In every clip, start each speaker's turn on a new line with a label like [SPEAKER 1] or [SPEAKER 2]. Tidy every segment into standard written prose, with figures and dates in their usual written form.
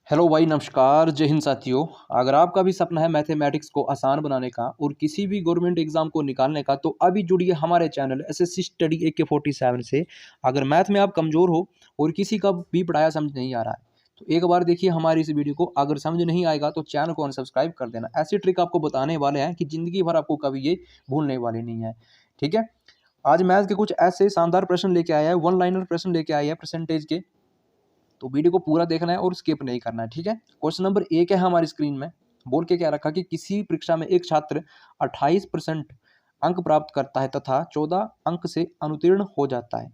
[SPEAKER 1] Hello भाई, नमस्कार, जय हिंद साथियों। अगर आपका भी सपना है मैथमेटिक्स को आसान बनाने का और किसी भी गवर्नमेंट एग्जाम को निकालने का, तो अभी जुड़िए हमारे चैनल एसएससी स्टडी AK47 से। अगर मैथ में आप कमज़ोर हो और किसी का भी पढ़ाया समझ नहीं आ रहा है, तो एक बार देखिए हमारी इस वीडियो को। अगर समझ नहीं आएगा तो चैनल को अनसब्सक्राइब कर देना। ऐसी ट्रिक आपको बताने वाले हैं कि ज़िंदगी भर आपको कभी ये भूलने वाली नहीं है। ठीक है, आज मैथ के कुछ ऐसे शानदार प्रश्न लेके आया है, वन लाइनर प्रश्न लेके आया है परसेंटेज के। तो वीडियो को पूरा देखना है और स्किप नहीं करना है। ठीक है, क्वेश्चन नंबर 1 है हमारी स्क्रीन में। बोल के क्या रखा कि किसी परीक्षा में एक छात्र 28% अंक प्राप्त करता है तथा 14 अंक से अनुत्तीर्ण हो जाता है।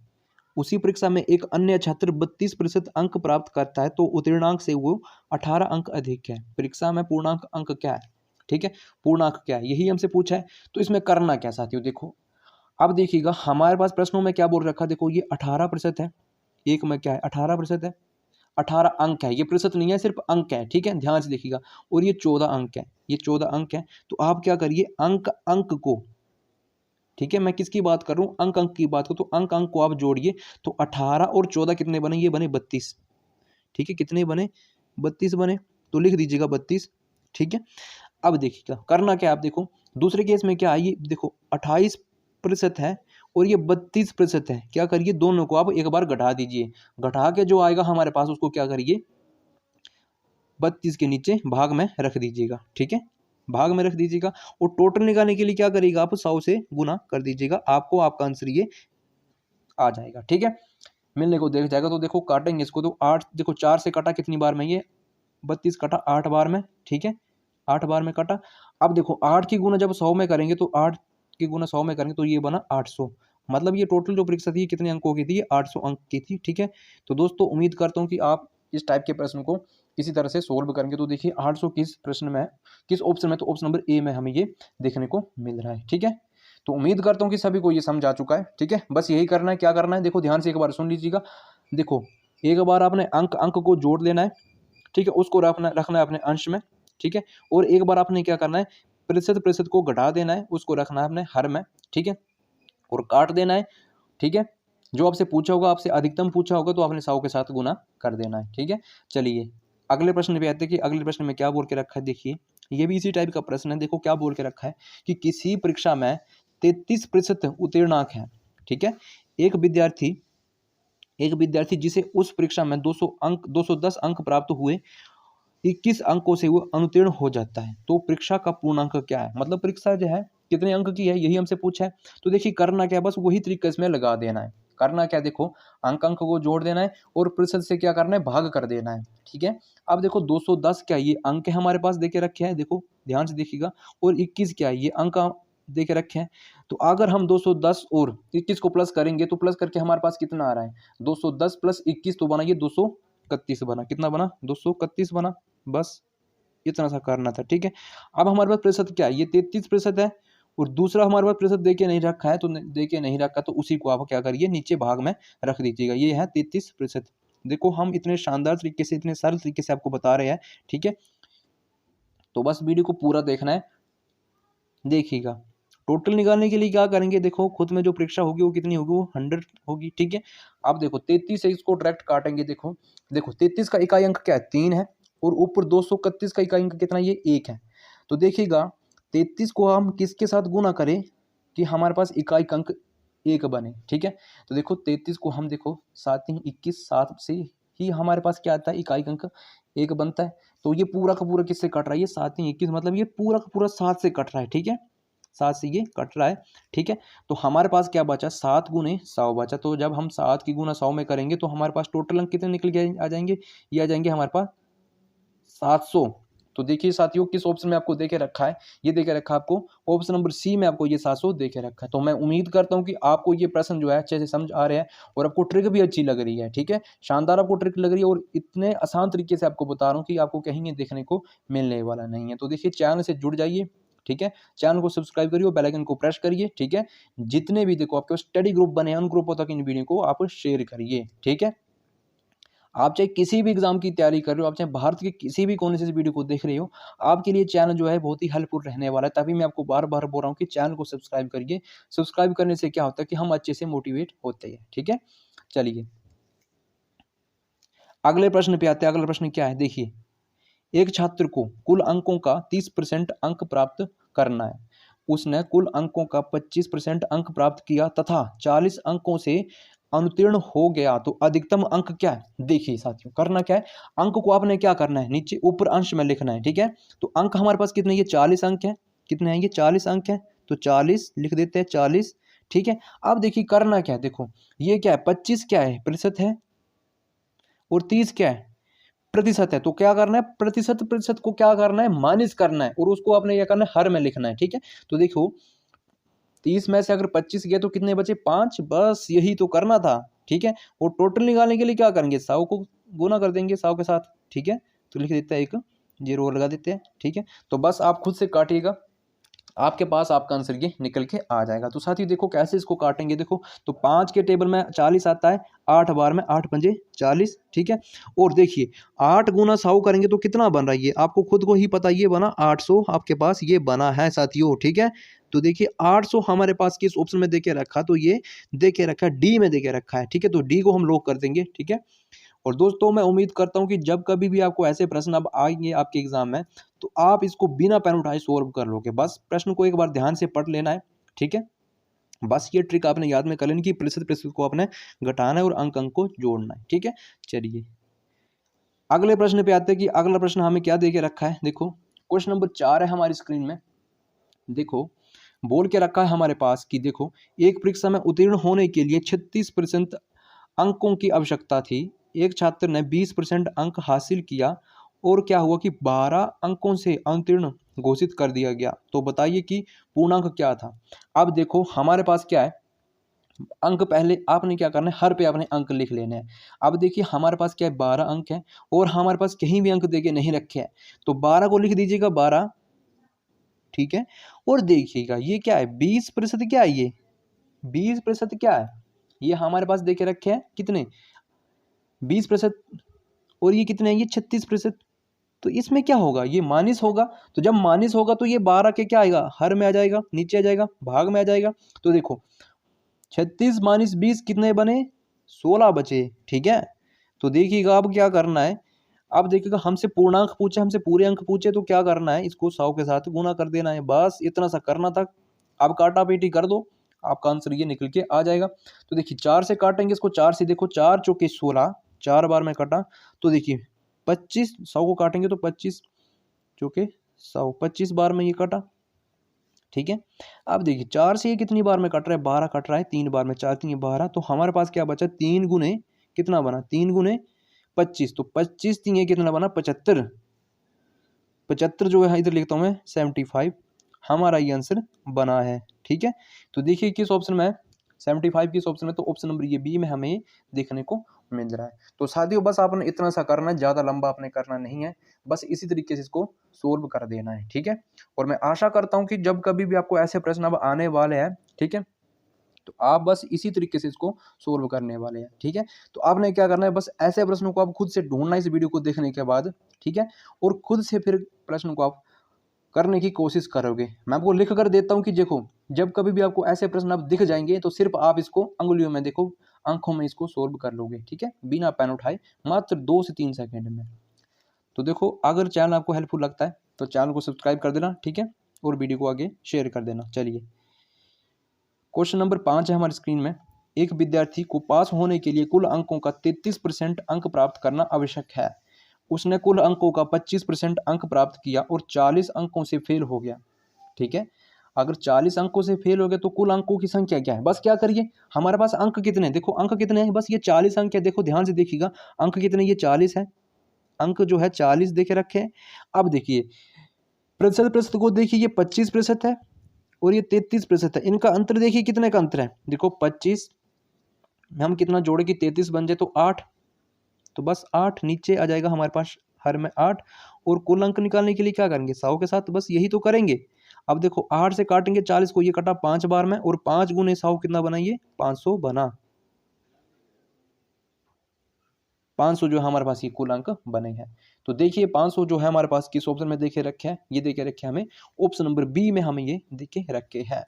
[SPEAKER 1] उसी परीक्षा में एक अन्य छात्र 32% अंक प्राप्त करता है तो उत्तीर्णांक से वो 18 अंक अधिक है। परीक्षा में पूर्णांक अंक क्या है? ठीक है, पूर्णांक क्या है, यही हमसे पूछा है। तो इसमें करना क्या साथियों, देखो अब देखिएगा हमारे पास प्रश्नों में क्या बोल रखा। देखो ये 18% है, एक में क्या है 18% है, 18 अंक है, ये प्रतिशत नहीं है, सिर्फ अंक है। ठीक है, ध्यान से देखिएगा। और ये 14 अंक है, ये 14 अंक है। तो आप क्या करिए, अंक अंक को, ठीक है, मैं किसकी बात कर रहा हूँ, अंक अंक की बात करूँ, तो अंक अंक को आप जोड़िए। तो 18 और 14 कितने बने, ये बने 32। ठीक है, कितने बने, 32 बने। तो लिख दीजिएगा 32। ठीक है, अब देखिएगा करना क्या है। आप देखो दूसरे केस में क्या है, ये देखो 28% है और ये 32% है। क्या करिए, दोनों को आप एक बार घटा दीजिए। घटा के जो आएगा हमारे पास उसको क्या करिए, 32 के नीचे भाग में रख दीजिएगा। ठीक है, भाग में रख दीजिएगा। और टोटल निकालने के लिए क्या करिएगा, आप 100 से गुना कर दीजिएगा, आपको आपका आंसर ये आ जाएगा। ठीक है, मिलने को देख जाएगा। तो देखो काटेंगे इसको, तो 8, देखो 4 से कटा कितनी बार में, ये 32 कटा 8 बार में। ठीक है, 8 बार में कटा। अब देखो 8 की गुना जब 100 में करेंगे, तो 8 की गुना 100 में करेंगे तो ये बना 800। मतलब ये टोटल जो परीक्षा थी ये कितने अंकों की थी, ये 800 अंक की थी। ठीक है, तो दोस्तों उम्मीद करता हूँ कि आप इस टाइप के प्रश्न को किसी तरह से सोल्व करेंगे। तो देखिए 800 किस प्रश्न में है, किस ऑप्शन में, तो ऑप्शन नंबर ए में हमें ये देखने को मिल रहा है। ठीक है, तो उम्मीद करता हूँ कि सभी को ये समझ आ चुका है। ठीक है, बस यही करना है। क्या करना है, देखो ध्यान से एक बार सुन लीजिएगा। देखो एक बार आपने अंक अंक को जोड़ लेना है। ठीक है, उसको रखना रखना है अपने अंश में। ठीक है, और एक बार आपने क्या करना है, प्रतिशत प्रतिशत को घटा देना है, उसको रखना है अपने हर में। ठीक है, और काट देना है। ठीक है, जो आपसे पूछा होगा, आपसे अधिकतम पूछा होगा, तो आपने 100 के साथ गुना कर देना है। ठीक है, चलिए अगले प्रश्न पे आते हैं कि अगले प्रश्न में क्या बोल के रखा है। देखिए ये भी इसी टाइप का प्रश्न है। देखो क्या बोल के रखा है कि किसी परीक्षा में 33% उत्तीर्णांक है। ठीक है, एक विद्यार्थी एक विद्यार्थी जिसे उस परीक्षा में 210 अंक प्राप्त हुए, 21 अंकों से वो अनुत्तीर्ण हो जाता है। तो परीक्षा का पूर्णांक क्या है, मतलब परीक्षा जो है कितने अंक की है, यही हमसे पूछा है। तो देखिए करना क्या है, बस वही तरीका इसमें लगा देना है। करना क्या, देखो अंक अंक को जोड़ देना है और प्रतिशत से क्या करना है, भाग कर देना है। ठीक है, अब देखो 210 क्या, ये अंक हमारे पास देके रखे हैं, देखो ध्यान से देखिएगा। और 21 क्या है, ये अंक देके रखे हैं। तो अगर हम 210 और 21 को प्लस करेंगे, तो प्लस करके हमारे पास कितना आ रहा है, 210 प्लस 21 तो बना ये 231 बना। कितना बना, 231 बना। बस इतना सा करना था। ठीक है, अब हमारे पास प्रतिशत क्या है, ये 33% है। और दूसरा हमारे पास प्रतिशत देके नहीं रखा है, तो देके नहीं रखा तो उसी को आप क्या करिए, नीचे भाग में रख दीजिएगा। ये है 33%। देखो हम इतने शानदार तरीके से, इतने सरल तरीके से आपको बता रहे हैं। ठीक है, तो बस वीडियो को पूरा देखना है। देखिएगा टोटल निकालने के लिए क्या करेंगे, देखो खुद में जो परीक्षा होगी वो कितनी होगी, वो 100 होगी। ठीक है, आप देखो 33 से इसको डायरेक्ट काटेंगे। देखो देखो 33 का इकाई अंक क्या है, 3 है। और ऊपर 231 का इकाई अंक कितना, ये 1 है। तो देखिएगा 33 को हम किसके साथ गुना करें कि हमारे पास इकाई अंक 1 बने। ठीक है, तो देखो 33 को हम देखो 7 3 21, 7 से ही हमारे पास क्या आता है, इकाई अंक 1 बनता है। तो ये पूरा का पूरा किससे कट रहा है, ये 7 3 21, मतलब ये पूरा का पूरा 7 से कट रहा है। ठीक है, 7 से ये कट रहा है। ठीक है, तो हमारे पास क्या बचा, 7 गुने 100 बचा। तो जब हम 7 की गुना 100 में करेंगे तो हमारे पास टोटल अंक कितने निकल के आ जाएंगे, ये आ जाएंगे हमारे पास 700। तो देखिए साथियों किस ऑप्शन में आपको देके रखा है, ये देके रखा है आपको ऑप्शन नंबर सी में, आपको ये 700 देके रखा है। तो मैं उम्मीद करता हूँ कि आपको ये प्रश्न जो है अच्छे से समझ आ रहे हैं और आपको ट्रिक भी अच्छी लग रही है। ठीक है, शानदार आपको ट्रिक लग रही है और इतने आसान तरीके से आपको बता रहा हूँ कि आपको कहीं ये देखने को मिलने वाला नहीं है। तो देखिए चैनल से जुड़ जाइए। ठीक है, चैनल को सब्सक्राइब करिए और बेल आइकन को प्रेस करिए। ठीक है, जितने भी देखो आपके स्टडी ग्रुप बने हैं उन ग्रुपों तक इन वीडियो को आप शेयर करिए। ठीक है, आप चाहे किसी भी एग्जाम की तैयारी कर रहे हो, आप चाहे भारत के किसी भी कोने से इस वीडियो को देख रहे हो, आपके लिए चैनल जो है बहुत ही हेल्पफुल रहने वाला है। तभी मैं आपको बार बार बोल रहा हूँ कि चैनल को सब्सक्राइब करिए। सब्सक्राइब करने से क्या होता है कि हम अच्छे से मोटिवेट होते हैं। ठीक है, चलिए अगले प्रश्न पे आते हैं। अगला प्रश्न क्या है, देखिए एक छात्र को कुल अंकों का 30% अंक प्राप्त करना है। उसने कुल अंकों का 25% अंक प्राप्त किया तथा 40 अंकों से अनुत्तीर्ण हो गया तो अधिकतम अंक क्या है? देखिए साथियों, करना क्या है, अंक को आपने क्या करना है, नीचे ऊपर अंश में लिखना है। ठीक है, तो अंक हमारे पास कितने, ये 40 अंक है। कितने हैं ये? 40 अंक है, तो 40 लिख देते हैं, 40। ठीक है, अब देखिए करना क्या है, देखो ये क्या है, 25 क्या है, प्रतिशत है, और 30 क्या है, प्रतिशत है। तो क्या करना है, प्रतिशत प्रतिशत को क्या करना है, माइनस करना है, और उसको आपने क्या करना है, हर में लिखना है। ठीक है, तो देखो 30 में से अगर 25 गए तो कितने बचे, 5। बस यही तो करना था। ठीक है, और टोटल निकालने के लिए क्या करेंगे, 100 को गुना कर देंगे 100 के साथ। ठीक है, तो लिख देते हैं, एक जीरो लगा देते हैं। ठीक है, तो बस आप खुद से काटिएगा, आपके पास आपका आंसर ये निकल के आ जाएगा। तो साथियों देखो कैसे इसको काटेंगे, देखो तो 5 के टेबल में 40 आता है, 8 बार में 8 पंजे 40। ठीक है, और देखिए 8 गुना 100 करेंगे तो कितना बन रहा है, ये आपको खुद को ही पता, ये बना 800 आपके पास ये बना है साथियों। ठीक है, तो देखिए 800 हमारे पास किस ऑप्शन में देके रखा, तो ये देके रखा है डी में देके रखा है। ठीक है, तो डी को हम लॉक कर देंगे। ठीक है, और दोस्तों मैं उम्मीद करता हूं कि जब कभी भी आपको ऐसे प्रश्न अब आएंगे आपके एग्जाम में, तो आप इसको बिना पेन उठाए सॉल्व कर लोगे। बस प्रश्न को एक बार ध्यान से पढ़ लेना है। ठीक है, बस ये ट्रिक आपने याद में कर लेनी कि प्रतिशत प्रतिशत को आपने घटाना है और अंक अंक को जोड़ना है। ठीक है, चलिए अगले प्रश्न पे आते हैं कि अगला प्रश्न हमें क्या दे के रखा है। देखो क्वेश्चन नंबर 4 है हमारी स्क्रीन में। देखो बोल के रखा है हमारे पास कि देखो एक परीक्षा में उत्तीर्ण होने के लिए 36% अंकों की आवश्यकता थी। एक छात्र ने 20% अंक हासिल किया और क्या हुआ कि 12 अंकों से उत्तीर्ण घोषित कर दिया गया। तो बताइए कि पूर्णांक क्या था। अब देखो हमारे पास क्या है, अंक पहले आपने क्या करना है, हर पे आपने अंक लिख लेने हैं। अब देखिए हमारे पास क्या है, 12 अंक है और हमारे पास कहीं भी अंक देके नहीं रखे हैं, तो 12 को लिख दीजिएगा 12। ठीक है, और देखिएगा ये क्या है, 20% क्या है, ये 20% क्या है, ये हमारे पास देके रखे हैं कितने, 20%, और ये कितने हैं, ये 36%। तो इसमें क्या होगा, ये माइनस होगा। तो जब माइनस होगा तो ये 12 के क्या आएगा, हर में आ जाएगा, नीचे आ जाएगा, भाग में आ जाएगा। तो देखो 36 माइनस 20 कितने बने, 16 बचे। ठीक है, तो देखिएगा अब क्या करना है, अब देखिएगा हमसे पूर्णांक पूछे, हमसे पूरे अंक पूछे, तो क्या करना है, इसको 100 के साथ गुना कर देना है। बस इतना सा करना था। अब काटा पीटी कर दो, आपका आंसर ये निकल के आ जाएगा। तो देखिए 4 से काटेंगे इसको, 4 से देखो 4 चौके 16, 4 बार में कटा, तो देखिए 25, 100 को काटेंगे तो 25 चौके 100, 25 बार में ये कटा। ठीक है, अब देखिए 4 से ये कितनी बार में कट रहा है, 12 कट रहा है, 3 बार में, 4 3 12, तो हमारे पास क्या बचा, 3 गुने कितना बना, 3 गुने 25, तो 25 3 ये कितना बना, 75। 75 जो है इधर लिखता हूँ मैं 75, हमारा ये आंसर बना है। ठीक है, तो देखिए किस ऑप्शन में है, 75 किस ऑप्शन में, तो ऑप्शन नंबर ये बी में हमें देखने को मिल रहा है। तो साथियों बस आपने इतना सा करना है, ज़्यादा लंबा आपने करना नहीं है, बस इसी तरीके से इसको सोल्व कर देना है। ठीक है, और मैं आशा करता हूँ कि जब कभी भी आपको ऐसे प्रश्न अब आने वाले हैं, ठीक है, तो आप बस इसी तरीके से इसको सोल्व करने वाले हैं। ठीक है, तो आपने क्या करना है, बस ऐसे प्रश्नों को आप खुद से ढूंढना इस वीडियो को देखने के बाद। ठीक है, और खुद से फिर प्रश्न को आप करने की कोशिश करोगे। मैं आपको लिख कर देता हूँ कि देखो जब कभी भी आपको ऐसे प्रश्न आप दिख जाएंगे तो सिर्फ आप इसको अंगुलियों में देखो, आंखों में इसको सोल्व कर लोगे। ठीक है, बिना पेन उठाए, मात्र 2 से 3 सेकंड में। तो देखो अगर चैनल आपको हेल्पफुल लगता है तो चैनल को सब्सक्राइब कर देना। ठीक है, और वीडियो को आगे शेयर कर देना। चलिए क्वेश्चन नंबर 5 है हमारी स्क्रीन में। एक विद्यार्थी को पास होने के लिए कुल अंकों का 33% अंक प्राप्त करना आवश्यक है। उसने कुल अंकों का 25% अंक प्राप्त किया और 40 अंकों से फेल हो गया। ठीक है, अगर 40 अंकों से फेल हो गया तो कुल अंकों की संख्या क्या है, बस क्या करिए, हमारे पास अंक कितने हैं, देखो अंक कितने हैं, बस ये 40 अंक है। देखो ध्यान से देखिएगा अंक कितने, ये 40 है, अंक जो है 40 देखे रखे हैं। अब देखिए प्रतिशत प्रतिशत को देखिए, ये 25% है और ये 33% है। इनका अंतर देखिए कितने का अंतर है, देखो 25 में हम कितना जोड़े कि 33 बन जाए तो 8, तो बस 8 नीचे आ जाएगा हमारे पास, हर में 8। और कुल अंक निकालने के लिए क्या करेंगे, 100 के साथ, बस यही तो करेंगे। अब देखो 8 से काटेंगे 40 को, ये कटा 5 बार में, और 5 गुने 100 कितना बनाइए, 500 बना, 500 जो हमारे पास ये कुल अंक बने हैं। तो देखिए 500 जो है हमारे पास किस ऑप्शन में देखे रखे हैं, ये देखे रखे हैं हमें ऑप्शन नंबर बी में हमें ये देखे रखे हैं।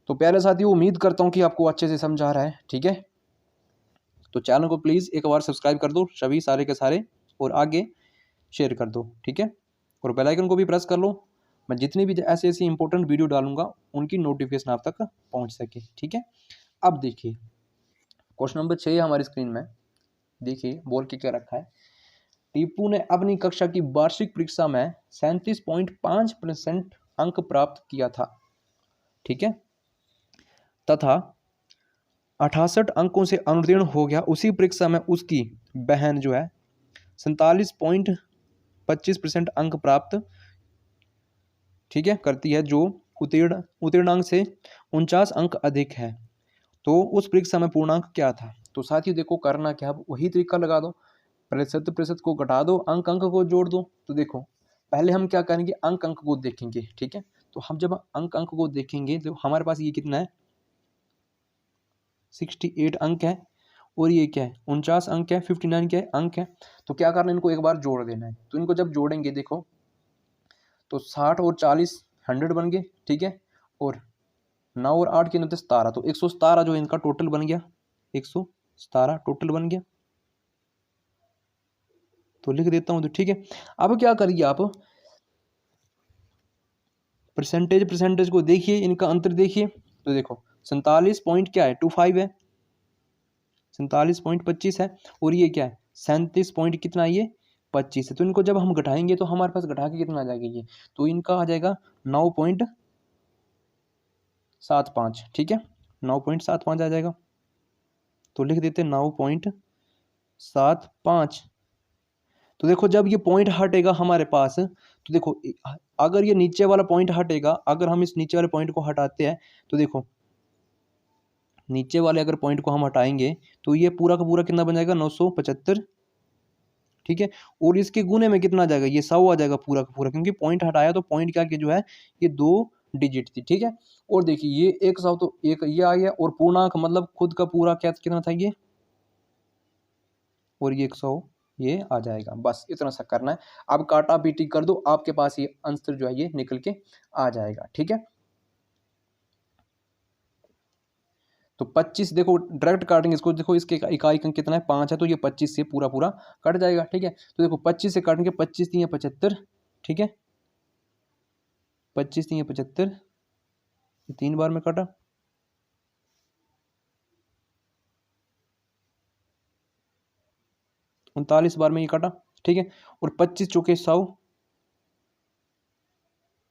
[SPEAKER 1] तो प्यारे साथियों उम्मीद करता हूँ कि आपको अच्छे से समझा रहा है। ठीक है, तो चैनल को प्लीज़ एक बार सब्सक्राइब कर दो सभी सारे के सारे, और आगे शेयर कर दो, ठीक है, और बेल आइकन को भी प्रेस कर लो। मैं जितनी भी ऐसी ऐसी इंपॉर्टेंट वीडियो डालूंगा उनकी नोटिफिकेशन आप तक पहुंच सके, ठीक है। अब देखिए क्वेश्चन नंबर 6 हमारी स्क्रीन में, देखिए बोल के क्या रखा है। टीपू ने अपनी कक्षा की वार्षिक परीक्षा में 37.5% अंक प्राप्त किया था, ठीक है, तथा 68 अंकों से अनुत्तीर्ण हो गया। उसी परीक्षा में उसकी बहन जो है 47.25% अंक प्राप्त, ठीक है, करती है, जो उत्तीर्णांक से 49 अंक अधिक है। तो उस परीक्षा में पूर्णांक क्या था? तो साथियों देखो करना क्या, वही तरीका लगा दो, प्रतिशत प्रतिशत को घटा दो, अंक अंक को जोड़ दो। तो देखो पहले हम क्या करेंगे, अंक अंक को देखेंगे, ठीक है। तो हम जब अंक अंक को देखेंगे तो हमारे पास ये कितना है, 68 अंक है, और ये क्या है, 49 अंक है, 59 क्या है, अंक है। तो क्या करना है, इनको एक बार जोड़ देना है। तो इनको जब जोड़ेंगे देखो तो 60 और 40 100 बन गए, ठीक है, और 9 और 8 के 17, तो 117 जो इनका टोटल बन गया, 117 टोटल बन गया। तो लिख देता हूं, तो ठीक है। अब क्या करिए आप, परसेंटेज को देखिए, इनका अंतर देखिए। तो देखो 47 पॉइंट क्या है, 25 है, 47.25 है, और ये क्या है 37 पॉइंट कितना है, ये 25 है। तो इनको जब हम घटाएंगे तो हमारे पास घटा के कितना आ जाएगा ये, तो इनका आ जाएगा 9.75, ठीक है, 9.75 आ जाएगा। तो लिख देते 9.75। तो देखो जब ये पॉइंट हटेगा हमारे पास, तो देखो अगर ये नीचे वाला पॉइंट हटेगा, अगर हम इस नीचे वाले पॉइंट को हटाते हैं, तो देखो नीचे वाले अगर पॉइंट को हम हटाएंगे तो ये पूरा का पूरा कितना बन जाएगा, 975, ठीक है, और इसके गुने में कितना आ जाएगा, ये 100 आ जाएगा पूरा का पूरा, क्योंकि पॉइंट हटाया तो पॉइंट क्या कि जो है ये 2 डिजिट थी, ठीक है। और देखिए ये 100 तो एक ये आ गया, और पूर्णांक मतलब खुद का पूरा क्या कितना था ये, और ये 100 ये आ जाएगा। बस इतना सा करना है। अब काटा पीटी कर दो, आपके पास ये आंसर जो है ये निकल के आ जाएगा, ठीक है। तो 25 देखो डायरेक्ट काटेंगे इसको, देखो इसके इकाई अंक कितना है, 5 है, तो ये 25 से पूरा पूरा कट जाएगा, ठीक है। तो देखो 25 से काटेंगे, 25 3 75, ठीक है, 25 3 75, 3 बार में काटा, उनतालीस बार में ये कटा, ठीक है, और 25 चौके 100,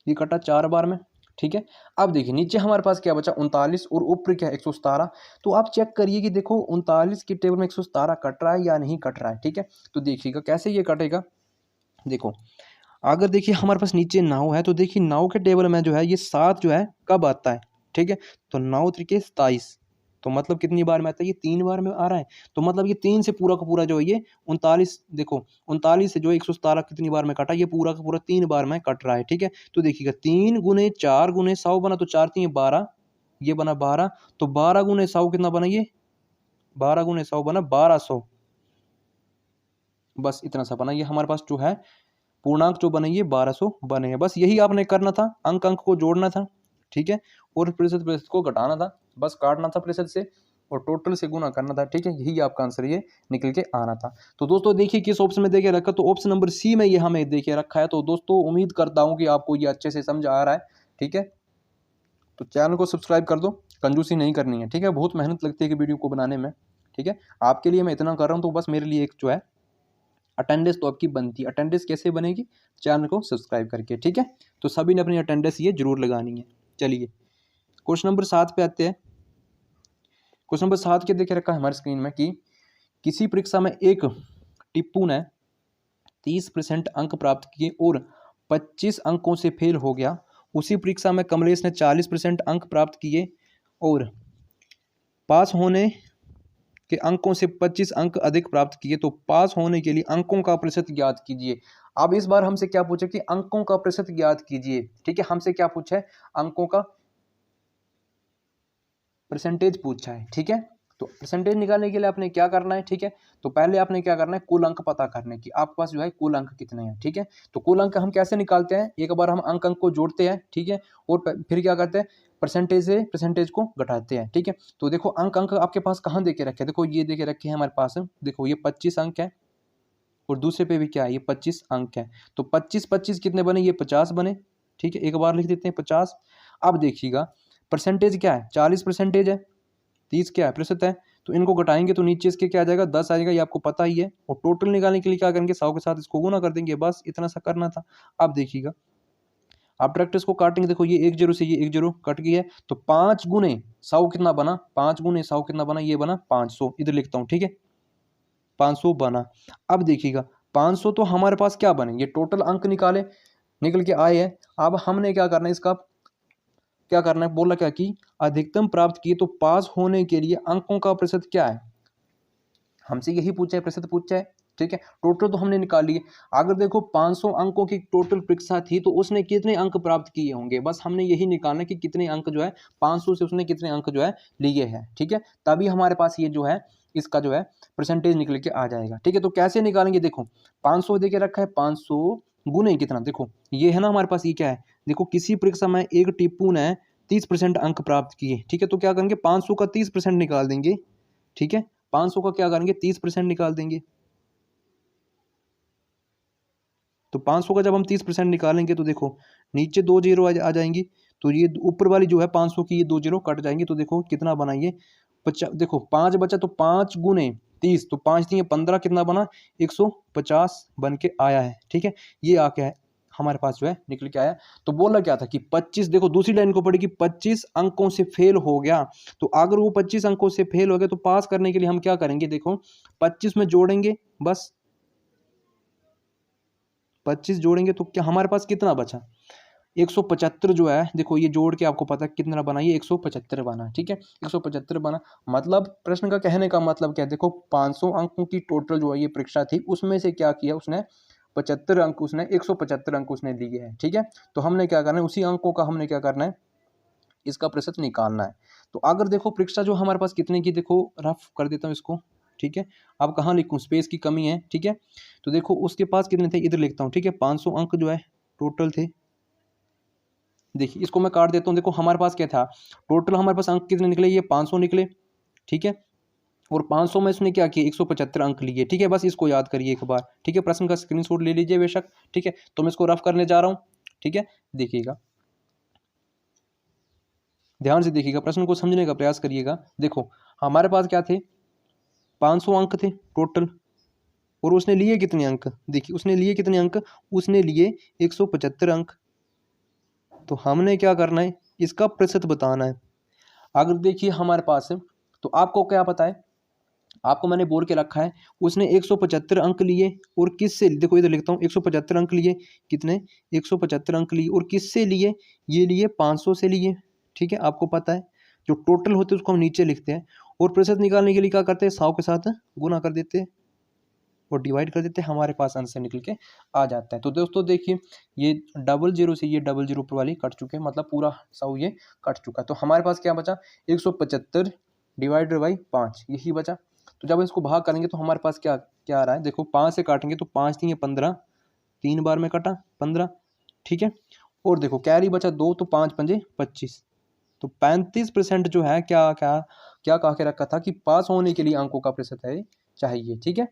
[SPEAKER 1] ये कटा 4 बार में, ठीक है। अब देखिए नीचे हमारे पास क्या बचा, 39, और ऊपर क्या है 117। तो आप चेक करिए कि देखो 39 के टेबल में 117 कट रहा है या नहीं कट रहा है, ठीक है। तो देखिएगा कैसे ये कटेगा। देखो अगर देखिए हमारे पास नीचे 9 है, तो देखिए 9 के टेबल में जो है ये 7 जो है कब आता है, ठीक है। तो 9 त्रिके 27, तो मतलब कितनी बार में आता है, ये 3 बार में आ रहा है। तो मतलब ये 3 से पूरा का पूरा जो है ये 39, देखो 39 से जो 117 कितनी बार में कटा, ये पूरा का पूरा 3 बार में कट रहा है, ठीक है। तो देखिएगा 3 गुने 4 गुने 100 बना, तो 4 3 12, ये बना 12, तो 12 गुने 100 कितना बना, ये 12 गुने 100 बना 1200। बस इतना सा बना, ये हमारे पास जो है पूर्णांक जो बने ये 1200 बने हैं। बस यही आपने करना था, अंक अंक को जोड़ना था, ठीक है, और प्रतिशत प्रतिशत को घटाना था, बस काटना था प्रतिशत से और टोटल से गुना करना था, ठीक है। यही आपका आंसर ये निकल के आना था। तो दोस्तों देखिए किस ऑप्शन में देके रखा, तो ऑप्शन नंबर सी में ये हमें देके रखा है। तो दोस्तों उम्मीद करता हूँ कि आपको ये अच्छे से समझ आ रहा है, ठीक है। तो चैनल को सब्सक्राइब कर दो, कंजूसी नहीं करनी है, ठीक है। बहुत मेहनत लगती है कि वीडियो को बनाने में, ठीक है। आपके लिए मैं इतना कर रहा हूँ, तो बस मेरे लिए एक जो है अटेंडेंस तो आपकी बनती है। अटेंडेंस कैसे बनेगी, चैनल को सब्सक्राइब करके, ठीक है। तो सभी ने अपनी अटेंडेंस ये जरूर लगानी है। चलिए क्वेश्चन नंबर 7 पे आते हैं। क्वेश्चन नंबर 7 के देखे रखा है हमारी स्क्रीन में कि किसी परीक्षा में एक टिप्पू ने 30% अंक प्राप्त किए और 25 अंकों से फेल हो गया। उसी परीक्षा में कमलेश ने 40% अंक प्राप्त किए और पास होने के अंकों से 25 अंक अधिक प्राप्त किए। तो पास होने के लिए अंकों का प्रतिशत ज्ञात कीजिए। अब इस बार हमसे क्या पूछे कि अंकों का प्रतिशत ज्ञात कीजिए, ठीक है। हमसे क्या पूछा है, अंकों का परसेंटेज पूछा है, ठीक है। तो परसेंटेज निकालने के लिए आपने क्या करना है, ठीक है। तो पहले आपने क्या करना है, कुल अंक पता करने की, आपके पास जो है कुल अंक कितने हैं, ठीक है। तो कुल अंक हम कैसे निकालते हैं, एक बार हम अंक अंक को जोड़ते हैं, ठीक है, और फिर क्या करते हैं, परसेंटेज से परसेंटेज को घटाते हैं, ठीक है। तो देखो अंक अंक आपके पास कहाँ देके रखे हैं, देखो ये देके रखे हैं हमारे पास, देखो ये 25 अंक है, और दूसरे पे भी क्या है, ये 25 अंक है। तो 25 25 कितने बने, ये 50 बने। ठीक है, एक बार लिख देते हैं 50। अब देखिएगा परसेंटेज क्या है, 40% है, 30 क्या है, प्रतिशत है। तो इनको घटाएंगे तो नीचे इसके क्या आ जाएगा, 10 आ जाएगा, ये आपको पता ही है। और टोटल निकालने के लिए क्या करेंगे, 100 के साथ इसको गुना कर देंगे, बस इतना सा करना था। अब देखिएगा आप डायरेक्ट इसको काटेंगे, देखो ये 1 0 से ये 1 0 कट गई है। तो 5 गुने 100 कितना बना, 5 गुने 100 कितना बना, ये बना 500। इधर लिखता हूँ, ठीक है, 500 बना। अब देखिएगा 500 तो हमारे पास क्या बने, ये टोटल अंक निकल के आए हैं। अब हमने क्या करना है, इसका क्या करना है, बोला क्या कि अधिकतम प्राप्त किए। तो पास होने के लिए अंकों का प्रतिशत क्या है, हमसे यही पूछा है, प्रतिशत पूछा है। ठीक है, टोटल तो हमने निकाल लिए। अगर देखो 500 अंकों की टोटल परीक्षा थी तो उसने कितने अंक प्राप्त किए होंगे, बस हमने यही निकालना कि कितने अंक जो है 500 से उसने कितने अंक जो है लिए हैं। ठीक है, तभी हमारे पास ये जो है इसका जो है परसेंटेज निकल के आ जाएगा। ठीक है, तो कैसे निकालेंगे, देखो 500 देके रखा है, 500 गुने कितना, देखो ये है ना हमारे पास, ये क्या है, देखो किसी परीक्षा में एक टिप्पू ने 30% अंक प्राप्त किए। ठीक है, तो क्या करेंगे 500 का 30% निकाल देंगे। ठीक है, 500 का क्या करेंगे 30% निकाल देंगे। तो 500 का जब हम 30% निकालेंगे तो देखो नीचे 2 जीरो आ जाएंगी। तो ये ऊपर वाली जो है 500 की ये 2 जीरो कट जाएंगे। तो देखो कितना बना ये, देखो 5 बचा, तो 5 गुने 30, तो 5 दिए 15, कितना बना 150 बन के आया है। ठीक है, ये आके है हमारे पास जो है निकल के आया। तो बोला क्या था कि 25, देखो दूसरी लाइन को पढ़ेगी, 25 अंकों से फेल हो गया। तो अगर वो 25 अंकों से फेल हो गया तो पास करने के लिए हम क्या करेंगे, देखो 25 में जोड़ेंगे, बस 25 जोड़ेंगे तो क्या हमारे पास कितना बचा, 175 जो है। देखो ये जोड़ के आपको पता है कितना बना, ये 175 बना। ठीक है, 175 बना। मतलब प्रश्न का कहने का मतलब क्या है, देखो 500 अंकों की टोटल जो है ये परीक्षा थी, उसमें से क्या किया उसने 75 अंक, उसने 175 अंक उसने लिए हैं। ठीक है, तो हमने क्या करना है, उसी अंकों का हमने क्या करना है, इसका प्रतिशत निकालना है। तो अगर देखो परीक्षा जो हमारे पास कितने की, देखो रफ कर देता हूँ इसको। ठीक है, अब कहाँ लिखूँ, स्पेस की कमी है। ठीक है, तो देखो उसके पास कितने थे, इधर लिखता हूँ। ठीक है, 500 अंक जो है टोटल थे। देखिए इसको मैं काट देता हूँ, देखो हमारे पास क्या था, टोटल हमारे पास अंक कितने निकले, ये 500 निकले। ठीक है, और 500 में उसने क्या किया, 175 अंक लिए। ठीक है, बस इसको याद करिए एक बार। ठीक है, प्रश्न का स्क्रीनशॉट ले लीजिए बेशक। ठीक है, तो मैं इसको रफ करने जा रहा हूँ। ठीक है, देखिएगा ध्यान से देखिएगा, प्रश्न को समझने का प्रयास करिएगा। देखो हमारे पास क्या थे, 500 अंक थे टोटल, और उसने लिए कितने अंक, देखिए उसने लिए कितने अंक, उसने लिए 175 अंक। तो हमने क्या करना है, इसका प्रतिशत बताना है। अगर देखिए हमारे पास है, तो आपको क्या पता है, आपको मैंने बोल के रखा है, उसने 175 अंक लिए, और किससे, देखो इधर लिखता हूँ 175 अंक लिए, कितने 175 अंक लिए, और किससे लिए, ये लिए 500 से लिए। ठीक है, आपको पता है जो टोटल होते हैं उसको हम नीचे लिखते हैं, और प्रतिशत निकालने के लिए क्या करते हैं, 100 के साथ गुना कर देते हैं और डिवाइड कर देते हैं, हमारे पास आंसर निकल के आ जाता है। तो दोस्तों देखिए ये 00 से ये 00 ऊपर वाली कट चुके हैं, मतलब पूरा 100 ये कट चुका है। तो हमारे पास क्या बचा, 175 डिवाइडेड बाई 5, यही बचा। तो जब इसको भाग करेंगे तो हमारे पास क्या क्या आ रहा है, देखो 5 से काटेंगे तो 5 3 15, 3 बार में कटा 15। ठीक है, और देखो कैरी बचा 2, तो 5 पंजे 25। तो 35% जो है क्या क्या क्या कह के रखा था कि पास होने के लिए अंकों का प्रतिशत है चाहिए। ठीक है,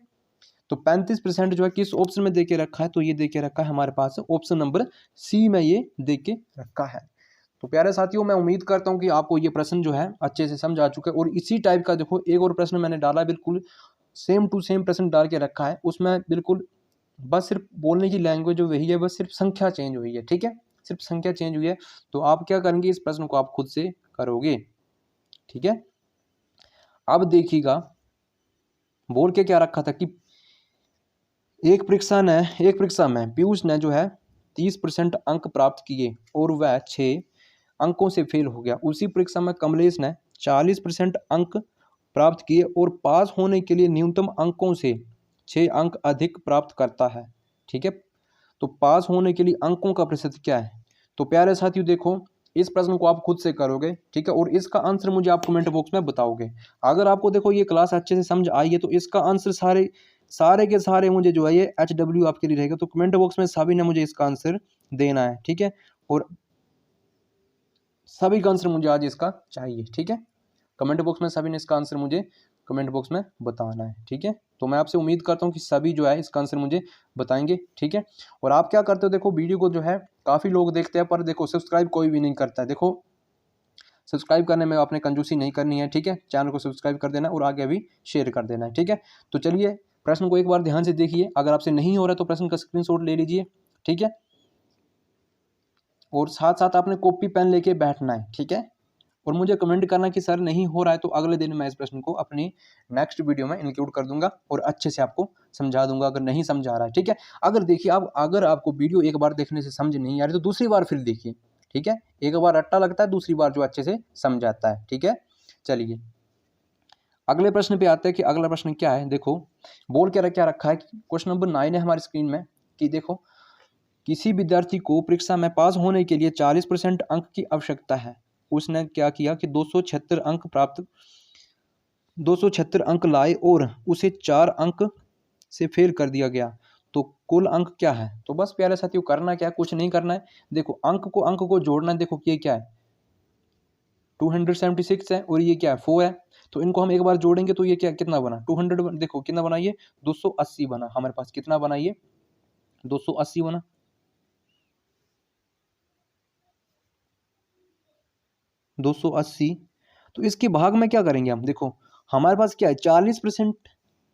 [SPEAKER 1] तो 35% जो है किस ऑप्शन में दे के रखा है, तो ये दे के रखा है हमारे पास ऑप्शन नंबर सी में ये दे के रखा है। तो प्यारे साथियों मैं उम्मीद करता हूँ कि आपको ये प्रश्न जो है अच्छे से समझ आ चुका है। और इसी टाइप का देखो एक और प्रश्न मैंने डाला, बिल्कुल सेम टू सेम प्रश्न डाल के रखा है, उसमें बिल्कुल बस सिर्फ बोलने की लैंग्वेज जो वही है, बस सिर्फ संख्या चेंज हुई है। ठीक है, सिर्फ संख्या चेंज हुई है। तो आप क्या करेंगे, इस प्रश्न को आप खुद से करोगे। ठीक है, अब देखिएगा बोल के क्या रखा था कि एक परीक्षा में पीयूष ने जो है 30% अंक प्राप्त किए और वह 6 अंकों से फेल हो गया। उसी परीक्षा में कमलेश ने 40% अंक प्राप्त किए और पास होने के लिए न्यूनतम अंकों से 6 अंक अधिक प्राप्त करता है। ठीक है, तो पास होने के लिए अंकों का प्रतिशत क्या है। तो प्यारे साथियों देखो इस प्रश्न को आप खुद से करोगे। ठीक है, और इसका आंसर मुझे आप कमेंट बॉक्स में बताओगे। अगर आपको देखो ये क्लास अच्छे से समझ आई है तो इसका आंसर सारे सारे के सारे मुझे जो है ये HW आपके लिए रहेगा। तो कमेंट बॉक्स में सभी ने मुझे इसका आंसर देना है। ठीक है, और सभी का आंसर मुझे आज इसका चाहिए। ठीक है, कमेंट बॉक्स में सभी ने इसका आंसर मुझे कमेंट बॉक्स में बताना है। ठीक है, तो तो मैं आपसे उम्मीद करता हूँ कि सभी जो है इसका आंसर मुझे बताएंगे, ठीक है। और आप क्या करते हो, देखो वीडियो को जो है काफ़ी लोग देखते हैं, पर देखो सब्सक्राइब कोई भी नहीं करता है। देखो सब्सक्राइब करने में आपने कंजूसी नहीं करनी है, ठीक है। चैनल को सब्सक्राइब कर देना और आगे भी शेयर कर देना है, ठीक है। तो चलिए प्रश्न को एक बार ध्यान से देखिए, अगर आपसे नहीं हो रहा तो प्रश्न का स्क्रीनशॉट ले लीजिए, ठीक है। और साथ साथ आपने कॉपी पेन लेके बैठना है, ठीक है। और मुझे कमेंट करना कि सर नहीं हो रहा है, तो अगले दिन मैं इस प्रश्न को अपनी नेक्स्ट वीडियो में इंक्लूड कर दूंगा और अच्छे से आपको समझा दूंगा अगर नहीं समझा रहा है, ठीक है। अगर देखिए आप, अगर आपको वीडियो एक बार देखने से समझ नहीं आ रही तो दूसरी बार फिर देखिए, ठीक है। एक बार रट्टा लगता है, दूसरी बार जो अच्छे से समझ आता है, ठीक है। चलिए अगले प्रश्न पे आते हैं कि अगला प्रश्न क्या है। देखो बोल क्या रखा है, क्वेश्चन नंबर 9 है हमारी स्क्रीन में, कि देखो किसी विद्यार्थी को परीक्षा में पास होने के लिए 40% अंक की आवश्यकता है। उसने क्या किया कि 276 अंक लाए और उसे 4 अंक से फेल कर दिया गया, तो कुल अंक क्या है। तो बस प्यारे साथियों करना क्या है, कुछ नहीं करना है। देखो अंक को जोड़ना है। देखो ये क्या है, 276 है और ये क्या है 4 है, तो इनको हम एक बार जोड़ेंगे तो ये क्या कितना बना 200, देखो कितना बना ये 280 बना हमारे पास, कितना बना ये 280 बना। दो सौ अस्सी, तो इसके भाग में क्या करेंगे हम, देखो हमारे पास क्या है 40%,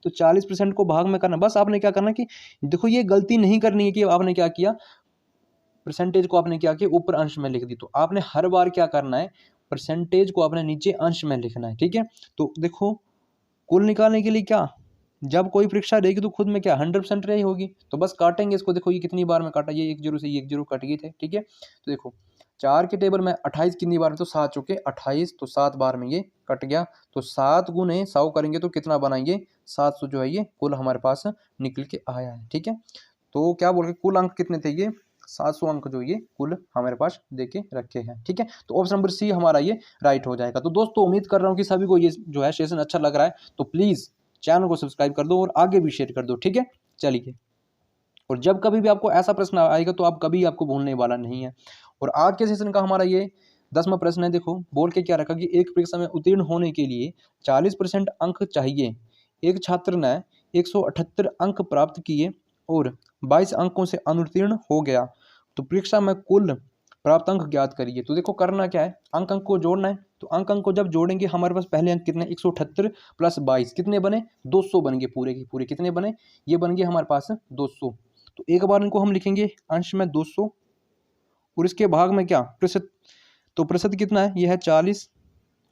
[SPEAKER 1] तो 40% को भाग में करना। बस आपने क्या करना कि देखो ये गलती नहीं करनी है कि आपने क्या किया, परसेंटेज को आपने क्या किया ऊपर अंश में लिख दी। तो आपने हर बार क्या करना है, परसेंटेज को आपने नीचे अंश में लिखना है, ठीक है। तो देखो कुल निकालने के लिए क्या, जब कोई परीक्षा रहेगी तो खुद में क्या 100% रही होगी, तो बस काटेंगे इसको। देखो ये कितनी बार में काटा, ये 1 0 से ये 1 0 कट गए थे, ठीक है। तो देखो 4 के टेबल में 28 कितनी बार में, तो 7 चुके 28, तो 7 बार में ये कट गया। तो 7 गुने 100 करेंगे तो कितना बनाएंगे 700 जो है ये कुल हमारे पास निकल के आया है, ठीक है। तो क्या बोल रहे कुल अंक कितने थे ये 700 अंक जो ये कुल हमारे पास देके रखे हैं, ठीक है। तो ऑप्शन नंबर सी हमारा ये राइट हो जाएगा। तो दोस्तों उम्मीद कर रहा हूँ कि सभी को ये जो है सेशन अच्छा लग रहा है, तो प्लीज़ चैनल को सब्सक्राइब कर दो और आगे भी शेयर कर दो, ठीक है। चलिए और जब कभी भी आपको ऐसा प्रश्न आएगा तो आप कभी आपको भूलने वाला नहीं है। और आज के सेशन का हमारा ये 10वां प्रश्न है। देखो बोल के क्या रखा कि एक परीक्षा में उत्तीर्ण होने के लिए 40% अंक चाहिए। एक छात्र ने 178 अंक प्राप्त किए और 22 अंकों से अनुत्तीर्ण हो गया, तो परीक्षा में कुल प्राप्त अंक ज्ञात करिए। तो देखो करना क्या है, अंक को जोड़ना है। तो अंक को जब जोड़ेंगे हमारे पास पहले अंक कितने 178 प्लस 22 कितने बने 200 बन गए, पूरे के पूरे कितने बने, ये बन गए हमारे पास 200। तो एक बार इनको हम लिखेंगे अंश में 200 और इसके भाग में क्या प्रतिशत, तो प्रतिशत कितना है ये है 40।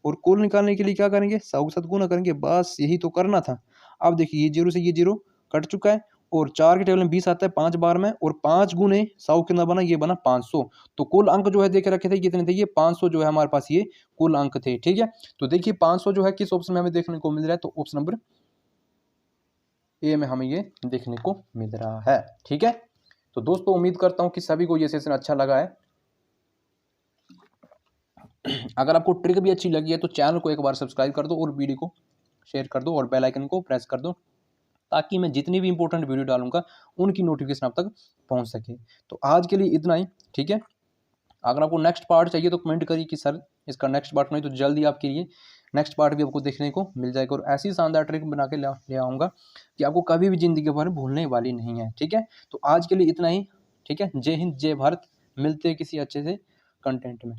[SPEAKER 1] और कुल निकालने के लिए क्या करेंगे 100 के साथ गुना करेंगे, बस यही तो करना था। अब देखिए ये 0 से ये 0 कट चुका है और 4 के टेबल में 20 आता है 5 बार में, और 5 गुने 100 कितना बना ये बना 500। तो कुल अंक जो है देख रखे थे कितने थे, ये 500 जो है हमारे पास ये कुल अंक थे, ठीक है। तो देखिए 500 जो है किस ऑप्शन में हमें देखने को मिल रहा है, तो ऑप्शन नंबर ए में हमें ये देखने को मिल रहा है, ठीक है। तो दोस्तों उम्मीद करता हूँ कि सभी को ये सेशन अच्छा लगा है। अगर आपको ट्रिक भी अच्छी लगी है तो चैनल को एक बार सब्सक्राइब कर दो और वीडियो को शेयर कर दो और बेल आइकन को प्रेस कर दो, ताकि मैं जितनी भी इंपॉर्टेंट वीडियो डालूंगा उनकी नोटिफिकेशन आप तक पहुंच सके। तो आज के लिए इतना ही, ठीक है। अगर आपको नेक्स्ट पार्ट चाहिए तो कमेंट करिए कि सर इसका नेक्स्ट पार्ट नहीं, तो जल्दी आपके लिए नेक्स्ट पार्ट भी आपको देखने को मिल जाएगा और ऐसी शानदार ट्रिक बना के ले आऊँगा कि आपको कभी भी ज़िंदगी भर भूलने वाली नहीं है, ठीक है। तो आज के लिए इतना ही, ठीक है। जय हिंद जय भारत, मिलते हैं किसी अच्छे से कंटेंट में।